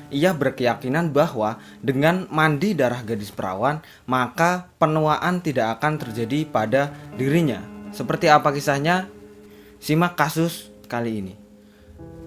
ia berkeyakinan bahwa dengan mandi darah gadis perawan, maka penuaan tidak akan terjadi pada dirinya. Seperti apa kisahnya? Simak kasus kali ini.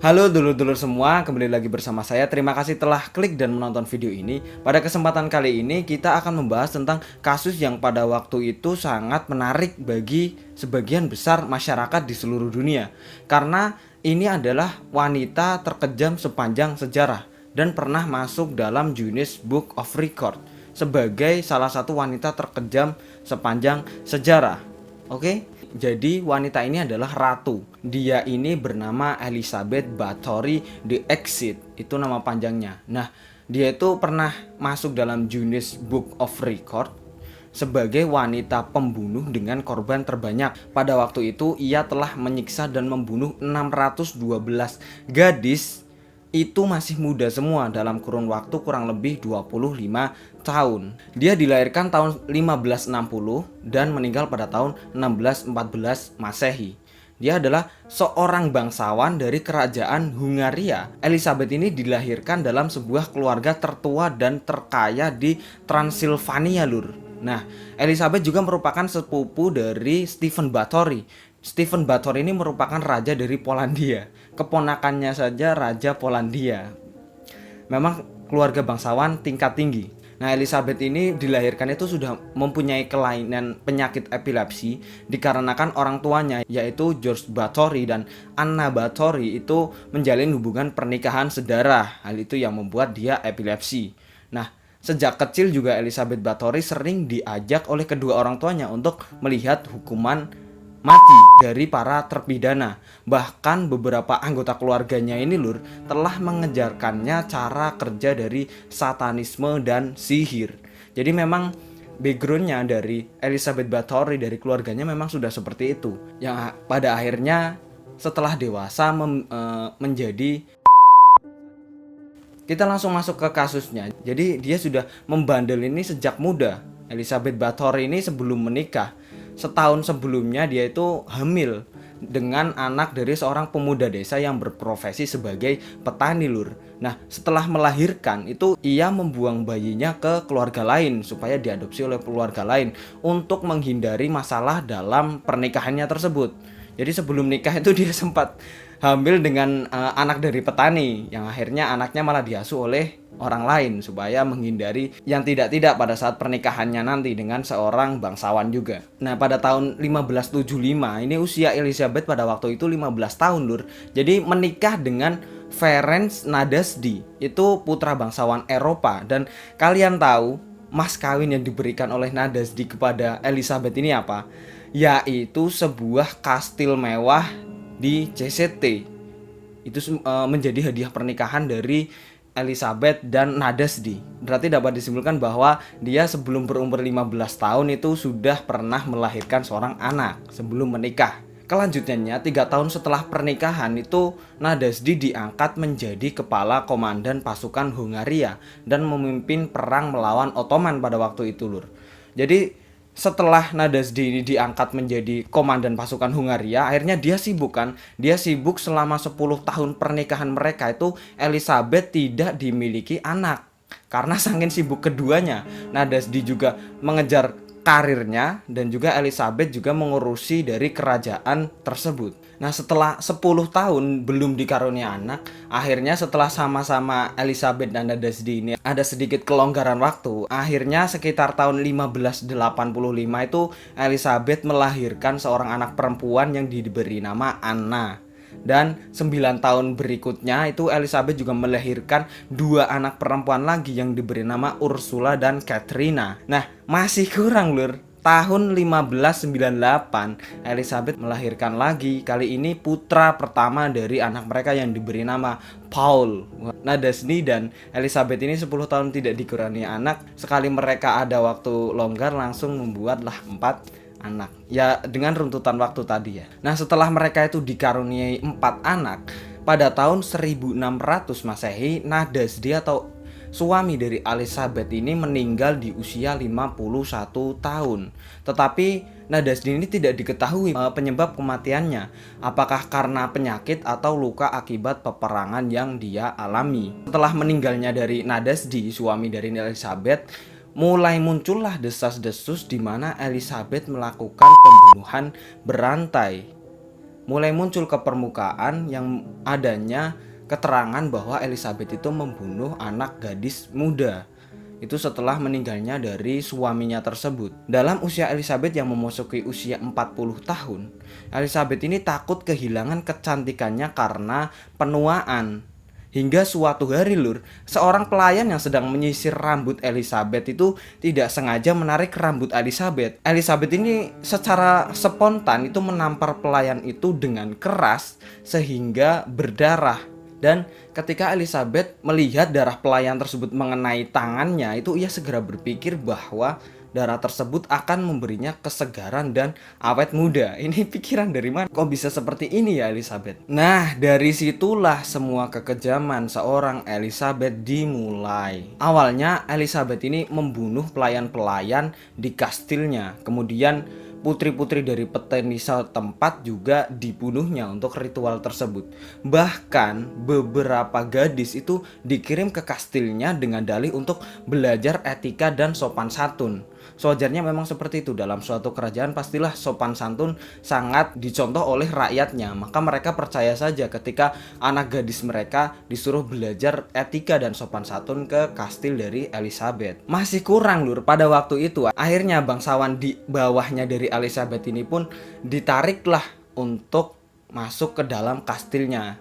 Halo dulur-dulur semua, kembali lagi bersama saya. Terima kasih telah klik dan menonton video ini. Pada kesempatan kali ini kita akan membahas tentang kasus yang pada waktu itu sangat menarik bagi sebagian besar masyarakat di seluruh dunia. Karena ini adalah wanita terkejam sepanjang sejarah dan pernah masuk dalam Guinness Book of Record sebagai salah satu wanita terkejam sepanjang sejarah. Oke? Jadi wanita ini adalah ratu. Dia ini bernama Elizabeth Bathory the Exit. Itu nama panjangnya. Nah, dia itu pernah masuk dalam Guinness Book of Record sebagai wanita pembunuh dengan korban terbanyak. Pada waktu itu ia telah menyiksa dan membunuh 612 gadis. Itu masih muda semua dalam kurun waktu kurang lebih 25 tahun. Dia dilahirkan tahun 1560 dan meninggal pada tahun 1614 Masehi. Dia adalah seorang bangsawan dari kerajaan Hungaria. Elizabeth ini dilahirkan dalam sebuah keluarga tertua dan terkaya di Transilvania, lur. Nah, Elizabeth juga merupakan sepupu dari Stephen Bathory. Stephen Bathory ini merupakan raja dari Polandia. Keponakannya saja raja Polandia. Memang keluarga bangsawan tingkat tinggi. Nah, Elizabeth ini dilahirkan itu sudah mempunyai kelainan penyakit epilepsi dikarenakan orang tuanya yaitu George Bathory dan Anna Bathory itu menjalin hubungan pernikahan sedara. Hal itu yang membuat dia epilepsi. Nah, sejak kecil juga Elizabeth Bathory sering diajak oleh kedua orang tuanya untuk melihat hukuman mati dari para terpidana. Bahkan beberapa anggota keluarganya ini lur telah mengejarkannya cara kerja dari satanisme dan sihir. Jadi memang backgroundnya dari Elizabeth Bathory dari keluarganya memang sudah seperti itu. Yang pada akhirnya setelah dewasa menjadi. Kita langsung masuk ke kasusnya. Jadi dia sudah membandel ini sejak muda. Elizabeth Bathory ini sebelum menikah, setahun sebelumnya dia itu hamil dengan anak dari seorang pemuda desa yang berprofesi sebagai petani, lur. Nah, setelah melahirkan itu ia membuang bayinya ke keluarga lain supaya diadopsi oleh keluarga lain untuk menghindari masalah dalam pernikahannya tersebut. Jadi sebelum nikah itu dia sempat hamil dengan anak dari petani yang akhirnya anaknya malah diasuh oleh orang lain supaya menghindari yang tidak-tidak pada saat pernikahannya nanti dengan seorang bangsawan juga. Nah, pada tahun 1575 ini usia Elizabeth pada waktu itu 15 tahun, lur. Jadi menikah dengan Ferenc Nadasdy, itu putra bangsawan Eropa. Dan kalian tahu mas kawin yang diberikan oleh Nadasdy kepada Elizabeth ini apa? Yaitu sebuah kastil mewah di CCT. Itu menjadi hadiah pernikahan dari Elizabeth dan Nadasdy. Berarti dapat disimpulkan bahwa dia sebelum berumur 15 tahun itu sudah pernah melahirkan seorang anak sebelum menikah. Kelanjutannya 3 tahun setelah pernikahan itu Nadasdy diangkat menjadi kepala komandan pasukan Hungaria dan memimpin perang melawan Ottoman pada waktu itu, lur. Jadi setelah Nadasdy ini diangkat menjadi komandan pasukan Hungaria, akhirnya dia sibuk kan. Dia sibuk selama 10 tahun pernikahan mereka itu Elizabeth tidak dimiliki anak. Karena saking sibuk keduanya, Nadasdy juga mengejar karirnya dan juga Elizabeth juga mengurusi dari kerajaan tersebut. Nah, setelah 10 tahun belum dikarunia anak, akhirnya setelah sama-sama Elizabeth dan Nadasdy ini ada sedikit kelonggaran waktu, akhirnya sekitar tahun 1585 itu Elizabeth melahirkan seorang anak perempuan yang diberi nama Anna. Dan 9 tahun berikutnya itu Elizabeth juga melahirkan 2 anak perempuan lagi yang diberi nama Ursula dan Katrina. Nah, masih kurang, lur. Tahun 1598 Elizabeth melahirkan lagi, kali ini putra pertama dari anak mereka yang diberi nama Paul. Nadasdy dan Elizabeth ini 10 tahun tidak dikurani anak. Sekali mereka ada waktu longgar langsung membuatlah 4 anak. Ya dengan runtutan waktu tadi ya. Nah, setelah mereka itu dikaruniai 4 anak, pada tahun 1600 Masehi Nadasdy atau suami dari Elizabeth ini meninggal di usia 51 tahun. Tetapi Nadasdi ini tidak diketahui penyebab kematiannya, apakah karena penyakit atau luka akibat peperangan yang dia alami. Setelah meninggalnya dari Nadasdi, suami dari Elizabeth, mulai muncullah desas-desus di mana Elizabeth melakukan pembunuhan berantai. Mulai muncul ke permukaan yang adanya keterangan bahwa Elizabeth itu membunuh anak gadis muda. Itu setelah meninggalnya dari suaminya tersebut. Dalam usia Elizabeth yang memasuki usia 40 tahun, Elizabeth ini takut kehilangan kecantikannya karena penuaan. Hingga suatu hari seorang pelayan yang sedang menyisir rambut Elizabeth itu tidak sengaja menarik rambut Elizabeth. Elizabeth ini secara spontan itu menampar pelayan itu dengan keras sehingga berdarah. Dan ketika Elizabeth melihat darah pelayan tersebut mengenai tangannya, itu ia segera berpikir bahwa darah tersebut akan memberinya kesegaran dan awet muda. Ini pikiran dari mana? Kok bisa seperti ini ya Elizabeth? Nah, dari situlah semua kekejaman seorang Elizabeth dimulai. Awalnya Elizabeth ini membunuh pelayan-pelayan di kastilnya. Kemudian putri-putri dari petani setempat juga dibunuhnya untuk ritual tersebut. Bahkan beberapa gadis itu dikirim ke kastilnya dengan dalih untuk belajar etika dan sopan santun. Sewajarnya memang seperti itu, dalam suatu kerajaan pastilah sopan santun sangat dicontoh oleh rakyatnya. Maka mereka percaya saja ketika anak gadis mereka disuruh belajar etika dan sopan santun ke kastil dari Elizabeth. Masih kurang pada waktu itu. Akhirnya bangsawan di bawahnya dari Elizabeth ini pun ditariklah untuk masuk ke dalam kastilnya.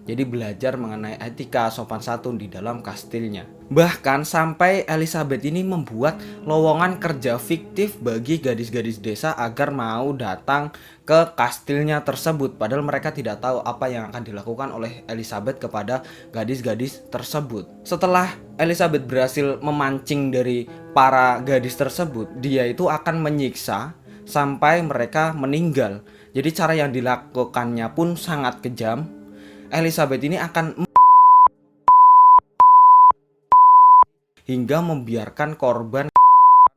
Jadi belajar mengenai etika sopan santun di dalam kastilnya. Bahkan sampai Elizabeth ini membuat lowongan kerja fiktif bagi gadis-gadis desa agar mau datang ke kastilnya tersebut. Padahal mereka tidak tahu apa yang akan dilakukan oleh Elizabeth kepada gadis-gadis tersebut. Setelah Elizabeth berhasil memancing dari para gadis tersebut, dia itu akan menyiksa sampai mereka meninggal. Jadi cara yang dilakukannya pun sangat kejam. Elizabeth ini akan hingga membiarkan korban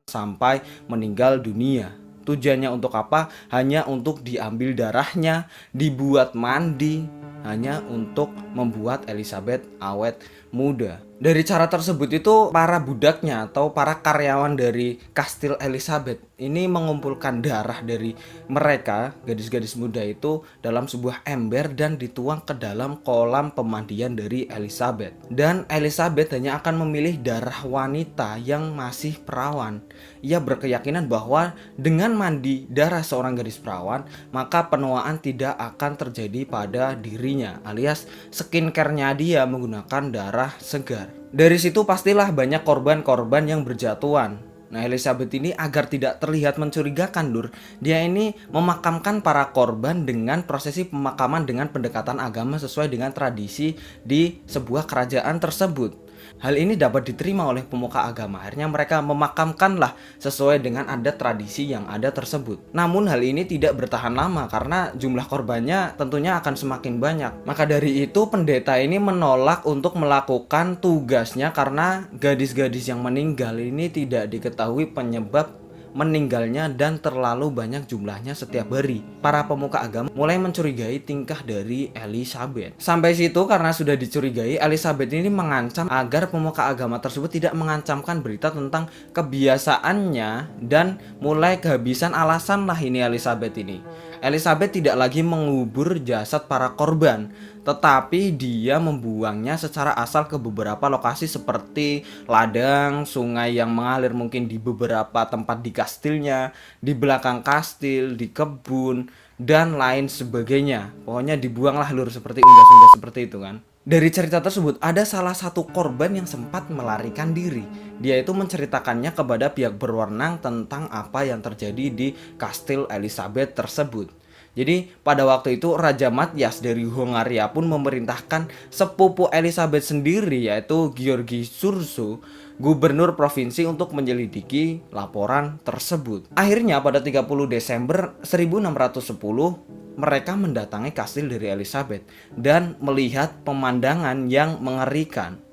sampai meninggal dunia. Tujuannya untuk apa? Hanya untuk diambil darahnya, dibuat mandi, hanya untuk membuat Elizabeth awet muda. Dari cara tersebut itu para budaknya atau para karyawan dari kastil Elizabeth ini mengumpulkan darah dari mereka, gadis-gadis muda itu, dalam sebuah ember dan dituang ke dalam kolam pemandian dari Elizabeth. Dan Elizabeth hanya akan memilih darah wanita yang masih perawan. Ia berkeyakinan bahwa dengan mandi darah seorang gadis perawan, maka penuaan tidak akan terjadi pada dirinya, alias skincare-nya dia menggunakan darah segar. Dari situ pastilah banyak korban-korban yang berjatuhan. Nah, Elizabeth ini agar tidak terlihat mencurigakan, dia ini memakamkan para korban dengan prosesi pemakaman dengan pendekatan agama sesuai dengan tradisi di sebuah kerajaan tersebut. Hal ini dapat diterima oleh pemuka agama. Akhirnya mereka memakamkanlah sesuai dengan adat tradisi yang ada tersebut. Namun hal ini tidak bertahan lama karena jumlah korbannya tentunya akan semakin banyak. Maka dari itu pendeta ini menolak untuk melakukan tugasnya karena gadis-gadis yang meninggal ini tidak diketahui penyebab meninggalnya dan terlalu banyak jumlahnya setiap hari. Para pemuka agama mulai mencurigai tingkah dari Elizabeth. Sampai situ karena sudah dicurigai, Elizabeth ini mengancam agar pemuka agama tersebut tidak mengancamkan berita tentang kebiasaannya dan mulai kehabisan alasan lah ini Elizabeth ini. Elizabeth tidak lagi mengubur jasad para korban, tetapi dia membuangnya secara asal ke beberapa lokasi seperti ladang, sungai yang mengalir mungkin di beberapa tempat di kastilnya, di belakang kastil, di kebun, dan lain sebagainya. Pokoknya dibuanglah seperti unggas-unggas seperti itu kan. Dari cerita tersebut ada salah satu korban yang sempat melarikan diri. Dia itu menceritakannya kepada pihak berwenang tentang apa yang terjadi di kastil Elizabeth tersebut. Jadi pada waktu itu Raja Matyas dari Hongaria pun memerintahkan sepupu Elizabeth sendiri yaitu Georgi Surso, gubernur provinsi, untuk menyelidiki laporan tersebut. Akhirnya pada 30 Desember 1610 mereka mendatangi kastil dari Elizabeth dan melihat pemandangan yang mengerikan.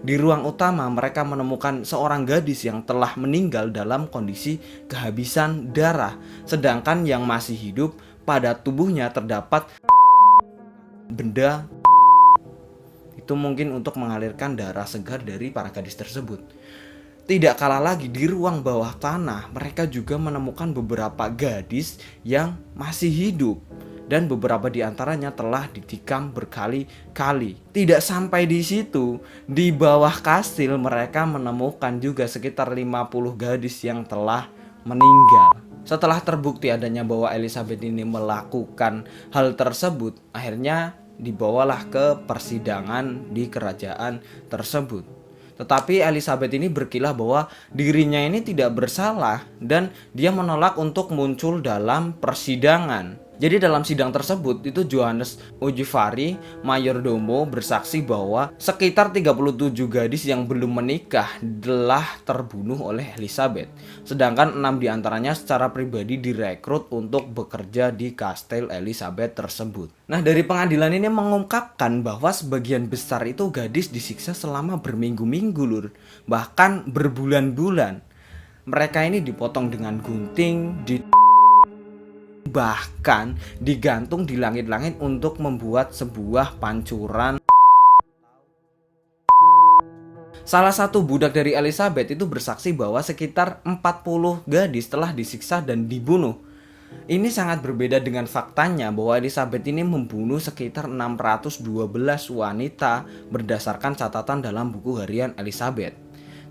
Di ruang utama mereka menemukan seorang gadis yang telah meninggal dalam kondisi kehabisan darah, sedangkan yang masih hidup pada tubuhnya terdapat benda itu mungkin untuk mengalirkan darah segar dari para gadis tersebut. Tidak kalah lagi, di ruang bawah tanah mereka juga menemukan beberapa gadis yang masih hidup dan beberapa di antaranya telah ditikam berkali-kali. Tidak sampai di situ, di bawah kastil mereka menemukan juga sekitar 50 gadis yang telah meninggal. Setelah terbukti adanya bahwa Elizabeth ini melakukan hal tersebut, akhirnya dibawalah ke persidangan di kerajaan tersebut. Tetapi Elizabeth ini berkilah bahwa dirinya ini tidak bersalah dan dia menolak untuk muncul dalam persidangan. Jadi dalam sidang tersebut itu Johannes Ojifari, mayordomo, bersaksi bahwa sekitar 37 gadis yang belum menikah telah terbunuh oleh Elizabeth. Sedangkan 6 diantaranya secara pribadi direkrut untuk bekerja di kastil Elizabeth tersebut. Nah, dari pengadilan ini mengungkapkan bahwa sebagian besar itu gadis disiksa selama berminggu-minggu, lur. Bahkan berbulan-bulan. Mereka ini dipotong dengan gunting, bahkan digantung di langit-langit untuk membuat sebuah pancuran. Salah satu budak dari Elizabeth itu bersaksi bahwa sekitar 40 gadis telah disiksa dan dibunuh. Ini sangat berbeda dengan faktanya bahwa Elizabeth ini membunuh sekitar 612 wanita berdasarkan catatan dalam buku harian Elizabeth.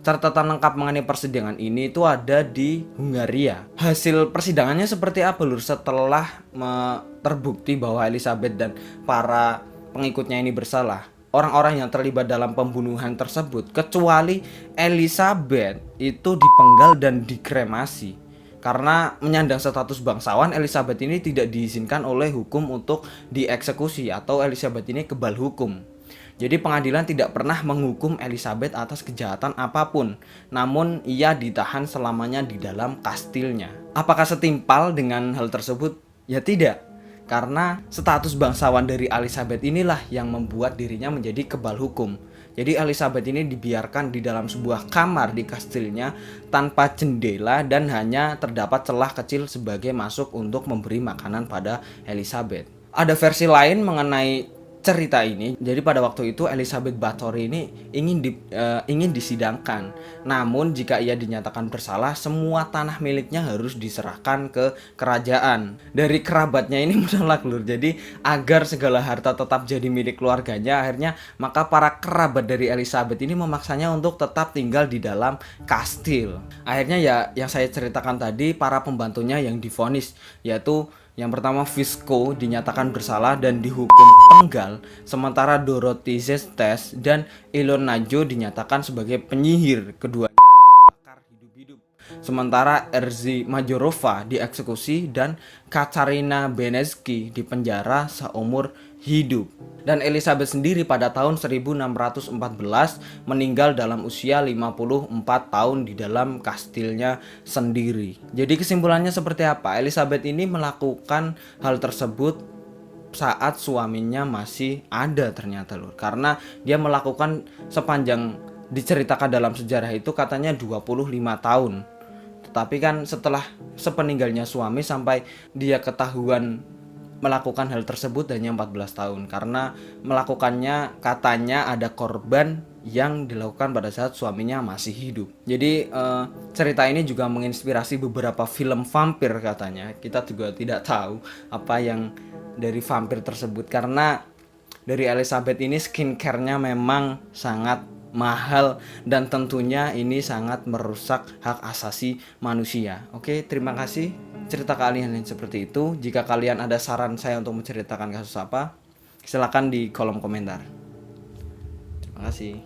Catatan lengkap mengenai persidangan ini itu ada di Hungaria. Hasil persidangannya seperti apa, lur? Setelah terbukti bahwa Elizabeth dan para pengikutnya ini bersalah, orang-orang yang terlibat dalam pembunuhan tersebut kecuali Elizabeth itu dipenggal dan dikremasi. Karena menyandang status bangsawan, Elizabeth ini tidak diizinkan oleh hukum untuk dieksekusi atau Elizabeth ini kebal hukum. Jadi pengadilan tidak pernah menghukum Elizabeth atas kejahatan apapun, namun ia ditahan selamanya di dalam kastilnya. Apakah setimpal dengan hal tersebut? Ya tidak, karena status bangsawan dari Elizabeth inilah yang membuat dirinya menjadi kebal hukum. Jadi Elizabeth ini dibiarkan di dalam sebuah kamar di kastilnya tanpa jendela dan hanya terdapat celah kecil sebagai masuk untuk memberi makanan pada Elizabeth. Ada versi lain mengenai cerita ini. Jadi pada waktu itu Elizabeth Bathory ini ingin disidangkan. Namun jika ia dinyatakan bersalah, semua tanah miliknya harus diserahkan ke kerajaan. Dari kerabatnya ini menolak, lur. Jadi agar segala harta tetap jadi milik keluarganya, akhirnya maka para kerabat dari Elizabeth ini memaksanya untuk tetap tinggal di dalam kastil. Akhirnya ya yang saya ceritakan tadi, para pembantunya yang divonis, yaitu yang pertama Visco dinyatakan bersalah dan dihukum penggal, sementara Dorothy Zestes dan Ilona Jo dinyatakan sebagai penyihir. Keduanya dibakar hidup-hidup. Sementara Erzy Majorova dieksekusi dan Katarina Benecki dipenjara seumur hidup. Dan Elizabeth sendiri pada tahun 1614 meninggal dalam usia 54 tahun di dalam kastilnya sendiri. Jadi kesimpulannya seperti apa? Elizabeth ini melakukan hal tersebut saat suaminya masih ada ternyata, lur. Karena dia melakukan sepanjang diceritakan dalam sejarah itu katanya 25 tahun. Tetapi kan setelah sepeninggalnya suami sampai dia ketahuan melakukan hal tersebut hanya 14 tahun. Karena melakukannya katanya ada korban yang dilakukan pada saat suaminya masih hidup. Jadi cerita ini juga menginspirasi beberapa film vampir katanya. Kita juga tidak tahu apa yang dari vampir tersebut, karena dari Elizabeth ini skincare-nya memang sangat mahal dan tentunya ini sangat merusak hak asasi manusia. Oke, terima kasih cerita kalian yang seperti itu. Jika kalian ada saran saya untuk menceritakan kasus apa, silakan di kolom komentar. Terima kasih.